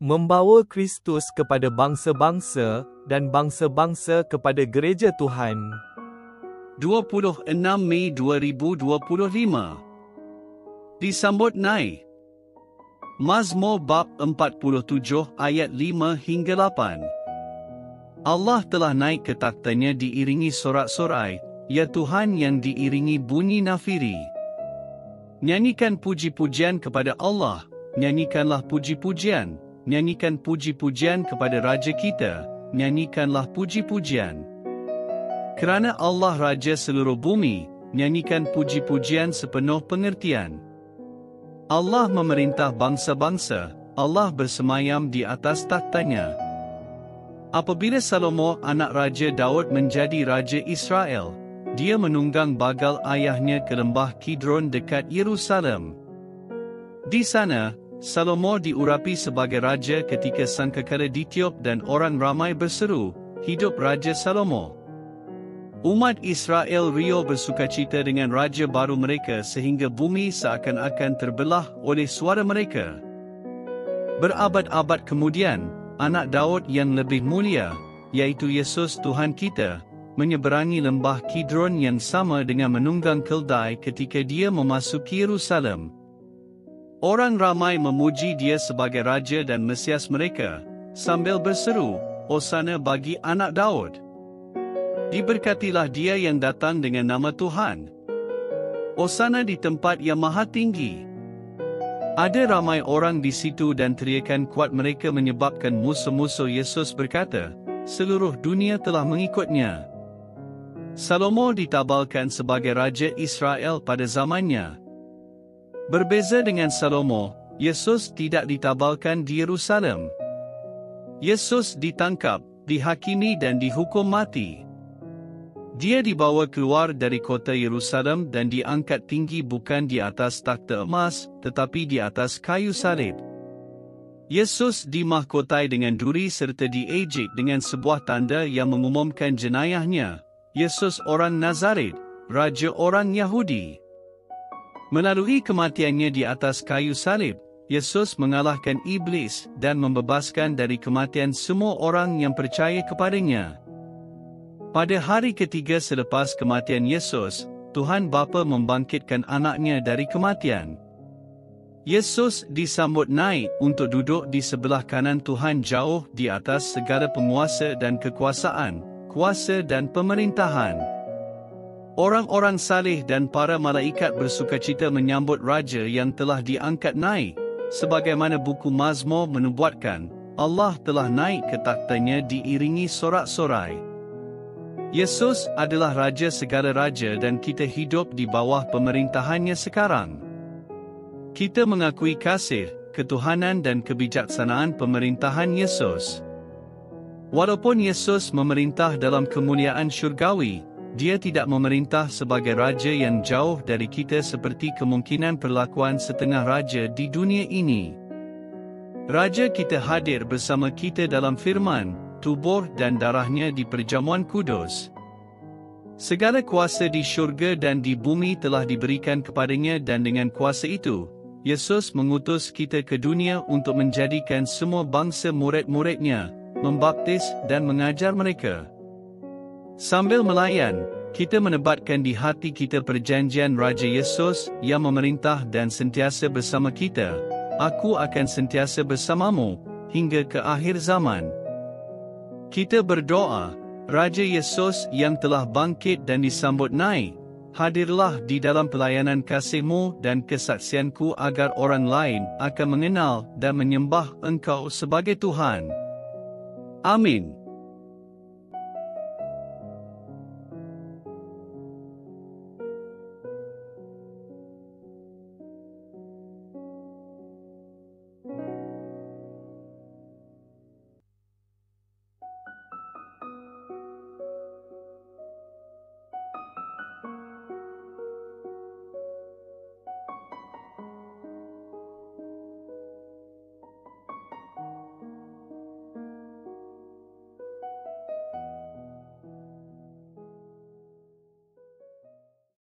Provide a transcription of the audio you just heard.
membawa Kristus kepada bangsa-bangsa dan bangsa-bangsa kepada gereja Tuhan. 26 Mei 2025. Disambut naik. Mazmur bab 47 ayat 5 hingga 8. Allah telah naik ke takhtanya diiringi sorak-sorai, ya Tuhan yang diiringi bunyi nafiri. Nyanyikan puji-pujian kepada Allah, nyanyikanlah puji-pujian, nyanyikan puji-pujian kepada Raja kita, nyanyikanlah puji-pujian. Kerana Allah Raja seluruh bumi, nyanyikan puji-pujian sepenuh pengertian. Allah memerintah bangsa-bangsa, Allah bersemayam di atas takhtanya. Apabila Salomo anak Raja Daud menjadi Raja Israel, dia menunggang bagal ayahnya ke lembah Kidron dekat Yerusalem. Di sana, Salomo diurapi sebagai raja ketika sangkakala ditiup dan orang ramai berseru, "Hidup Raja Salomo!" Umat Israel riuh bersukacita dengan raja baru mereka sehingga bumi seakan-akan terbelah oleh suara mereka. Berabad-abad kemudian, anak Daud yang lebih mulia, yaitu Yesus Tuhan kita, menyeberangi lembah Kidron yang sama dengan menunggang keldai ketika dia memasuki Yerusalem. Orang ramai memuji dia sebagai raja dan Mesias mereka, sambil berseru, "Hosana bagi anak Daud. Diberkatilah dia yang datang dengan nama Tuhan. Hosana di tempat yang maha tinggi." Ada ramai orang di situ dan teriakan kuat mereka menyebabkan musuh-musuh Yesus berkata, "Seluruh dunia telah mengikutnya." Salomo ditabalkan sebagai Raja Israel pada zamannya. Berbeza dengan Salomo, Yesus tidak ditabalkan di Yerusalem. Yesus ditangkap, dihakimi dan dihukum mati. Dia dibawa keluar dari kota Yerusalem dan diangkat tinggi bukan di atas takhta emas, tetapi di atas kayu salib. Yesus dimahkotai dengan duri serta diejek dengan sebuah tanda yang mengumumkan jenayahnya, Yesus orang Nazaret, Raja orang Yahudi. Melalui kematiannya di atas kayu salib, Yesus mengalahkan iblis dan membebaskan dari kematian semua orang yang percaya kepadanya. Pada hari ketiga selepas kematian Yesus, Tuhan Bapa membangkitkan anaknya dari kematian. Yesus disambut naik untuk duduk di sebelah kanan Tuhan jauh di atas segala penguasa dan kekuasaan, kuasa dan pemerintahan. Orang-orang saleh dan para malaikat bersukacita menyambut Raja yang telah diangkat naik, sebagaimana buku Mazmur menubuatkan, Allah telah naik ke takhtanya diiringi sorak-sorai. Yesus adalah Raja segala raja dan kita hidup di bawah pemerintahannya sekarang. Kita mengakui kasih, ketuhanan dan kebijaksanaan pemerintahan Yesus. Walaupun Yesus memerintah dalam kemuliaan syurgawi, dia tidak memerintah sebagai Raja yang jauh dari kita seperti kemungkinan perlakuan setengah raja di dunia ini. Raja kita hadir bersama kita dalam firman, tubuh dan darahnya di perjamuan kudus. Segala kuasa di syurga dan di bumi telah diberikan kepadanya dan dengan kuasa itu, Yesus mengutus kita ke dunia untuk menjadikan semua bangsa murid-muridnya, membaptis dan mengajar mereka. Sambil melayan, kita menebatkan di hati kita perjanjian Raja Yesus yang memerintah dan sentiasa bersama kita, "Aku akan sentiasa bersamamu, hingga ke akhir zaman." Kita berdoa, Raja Yesus yang telah bangkit dan disambut naik, hadirlah di dalam pelayanan kasih-Mu dan kesaksianku agar orang lain akan mengenal dan menyembah Engkau sebagai Tuhan. Amin.